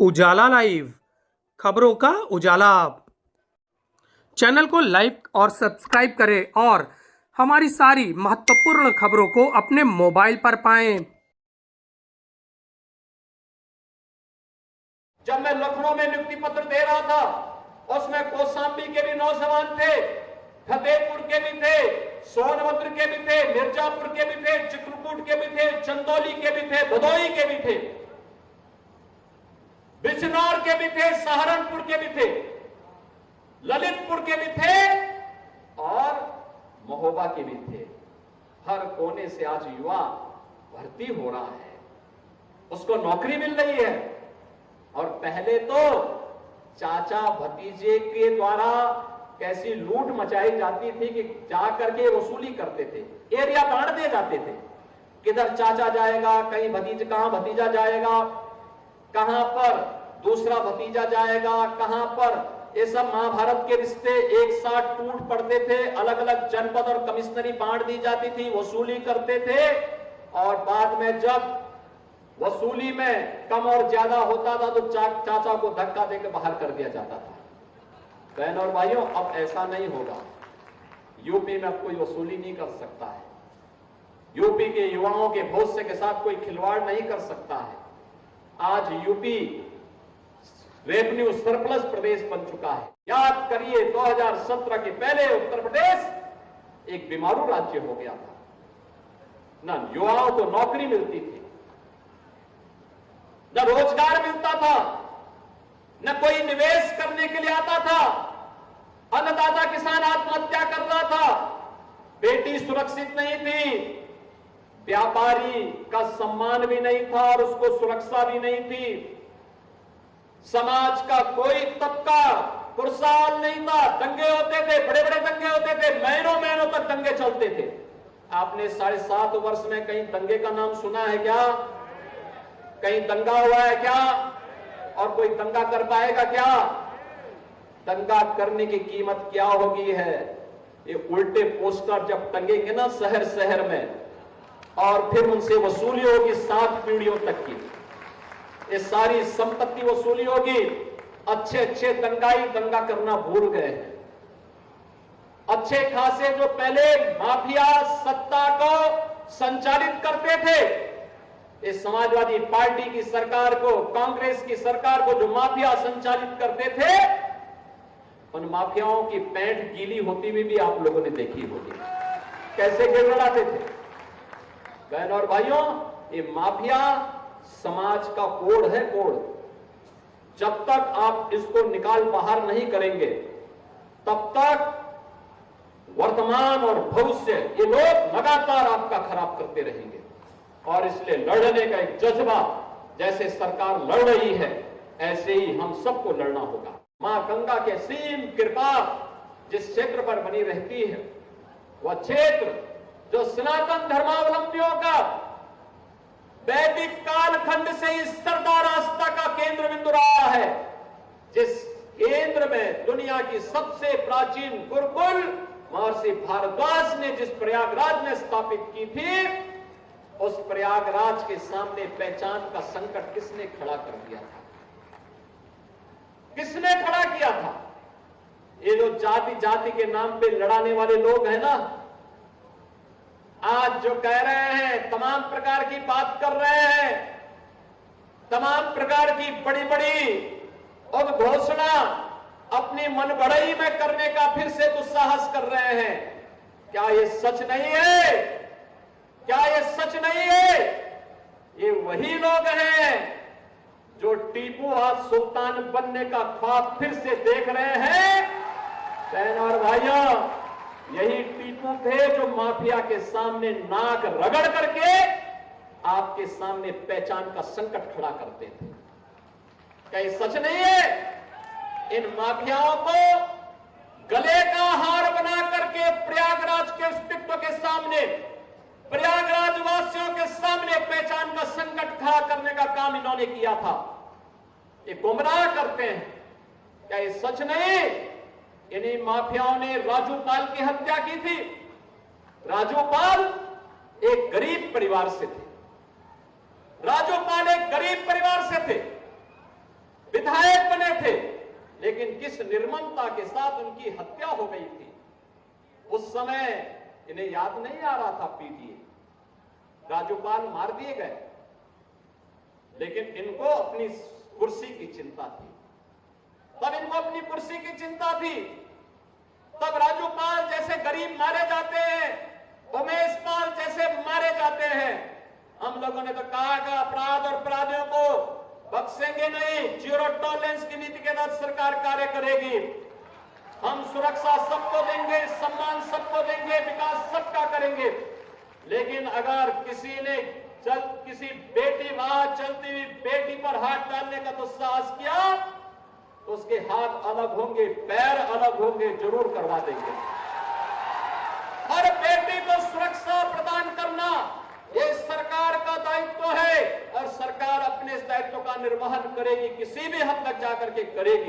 उजाला live खबरों का उजाला। Channel को लाइक और सब्सक्राइब करें और हमारी सारी महत्वपूर्ण खबरों को अपने मोबाइल पर पाएं। जब मैं लखनऊ में नियुक्ति पत्र दे रहा था, उसमें कौशाम्बी के भी नौजवान थे, फतेहपुर के भी थे, सोनभद्र के भी थे, मिर्जापुर के भी थे, चित्रकूट के भी थे, चंदौली के भी थे, भदोही के भी थे, बिजनौर के भी थे, सहारनपुर के भी थे, ललितपुर के भी थे और महोबा के भी थे। हर कोने से आज युवा भर्ती हो रहा है, उसको नौकरी मिल रही है। और पहले तो चाचा भतीजे के द्वारा कैसी लूट मचाई जाती थी कि जा करके वसूली करते थे, एरिया बांट दिए जाते थे, किधर चाचा जाएगा, कहीं कहां भतीजा जाएगा, कहां पर दूसरा भतीजा जाएगा, कहां पर। ये सब महाभारत के रिश्ते एक साथ टूट पड़ते थे, अलग अलग जनपद और कमिश्नरी बांट दी जाती थी, वसूली करते थे और बाद में जब वसूली में कम और ज्यादा होता था तो चाचा को धक्का देकर बाहर कर दिया जाता था। बहन और भाइयों, अब ऐसा नहीं होगा। यूपी में अब कोई वसूली नहीं कर सकता है, यूपी के युवाओं के भविष्य के साथ कोई खिलवाड़ नहीं कर सकता है। आज यूपी रेवेन्यू सरप्लस प्रदेश बन चुका है। याद करिए, 2017 के पहले उत्तर प्रदेश एक बीमारू राज्य हो गया था, न युवाओं को नौकरी मिलती थी, न रोजगार मिलता था, न कोई निवेश करने के लिए आता था, अन्नदाता किसान आत्महत्या कर रहा था, बेटी सुरक्षित नहीं थी, व्यापारी का सम्मान भी नहीं था और उसको सुरक्षा भी नहीं थी, समाज का कोई तबका खुशहाल नहीं था। दंगे होते थे, बड़े बड़े दंगे होते थे, महीनों महीनों तक दंगे चलते थे। आपने 7.5 वर्ष में कहीं दंगे का नाम सुना है क्या? कहीं दंगा हुआ है क्या? और कोई दंगा कर पाएगा क्या? दंगा करने की कीमत क्या होगी है? ये उल्टे पोस्टर जब टंगेंगे ना शहर शहर में, और फिर उनसे वसूली होगी 7 पीढ़ियों तक की, ये सारी संपत्ति वसूली होगी। अच्छे अच्छे दंगाई दंगा करना भूल गए हैं। अच्छे खासे जो पहले माफिया सत्ता को संचालित करते थे, इस समाजवादी पार्टी की सरकार को, कांग्रेस की सरकार को जो माफिया संचालित करते थे, उन माफियाओं की पैंट गीली होती हुई भी आप लोगों ने देखी होगी, कैसे गिड़गिड़ाते थे। बहन और भाइयों, ये माफिया समाज का कोड है, कोड। जब तक आप इसको निकाल बाहर नहीं करेंगे, तब तक वर्तमान और भविष्य ये लोग लगातार आपका खराब करते रहेंगे। और इसलिए लड़ने का एक जज्बा, जैसे सरकार लड़ रही है, ऐसे ही हम सबको लड़ना होगा। मां गंगा के असीम कृपा जिस क्षेत्र पर बनी रहती है, वह क्षेत्र जो सनातन धर्मावलंबियों का वैदिक कालखंड से इस सरदार आस्था का केंद्र बिंदु रहा है, जिस केंद्र में दुनिया की सबसे प्राचीन गुरुकुल महर्षि भारद्वाज ने जिस प्रयागराज में स्थापित की थी, उस प्रयागराज के सामने पहचान का संकट किसने खड़ा कर दिया था? किसने खड़ा किया था? ये जो जाति जाति के नाम पे लड़ाने वाले लोग हैं ना, आज जो कह रहे हैं, तमाम प्रकार की बात कर रहे हैं, तमाम प्रकार की बड़ी बड़ी उद्घोषणा अपनी मनबड़ई में करने का फिर से दुस्साहस कर रहे हैं। क्या ये सच नहीं है? क्या ये सच नहीं है? ये वही लोग हैं जो टीपू आज सुल्तान बनने का ख्वाब फिर से देख रहे हैं। बहन और भाइयों, यही टीपू थे जो माफिया के सामने नाक रगड़ करके आपके सामने पहचान का संकट खड़ा करते थे। क्या ये सच नहीं है? इन माफियाओं को गले का हार बना करके प्रयागराज के अस्तित्व के सामने, प्रयागराज वासियों के सामने पहचान का संकट खड़ा करने का काम इन्होंने किया था। ये गुमराह करते हैं। क्या ये सच नहीं? इन्हीं माफियाओं ने राजूपाल की हत्या की थी। राजूपाल एक गरीब परिवार से थे, राजूपाल एक गरीब परिवार से थे। विधायक बने थे, लेकिन किस निर्ममता के साथ उनकी हत्या हो गई थी। उस समय इन्हें याद नहीं आ रहा था पीटीए, राज्यपाल मार दिए गए, लेकिन इनको अपनी कुर्सी की चिंता थी। तब इनको अपनी कुर्सी की चिंता थी। तब राज्यपाल जैसे गरीब मारे जाते हैं, उमेश पाल जैसे मारे जाते हैं, हम लोगों ने तो कहा कि अपराध और अपराधियों को बख्शेंगे नहीं, जीरो टॉलरेंस की नीति के तहत सरकार कार्य करेगी। हम सुरक्षा सबको देंगे, सम्मान सबको देंगे, विकास सबका करेंगे। लेकिन अगर किसी ने किसी बेटी वहां चलती हुई बेटी पर हाथ डालने का दुस्साहस किया तो उसके हाथ अलग होंगे, पैर अलग होंगे, जरूर करवा देंगे। हर बेटी को सुरक्षा प्रदान करना ये सरकार का दायित्व है और सरकार अपने इस दायित्व का निर्वहन करेगी, किसी भी हद तक जाकर के करेगी।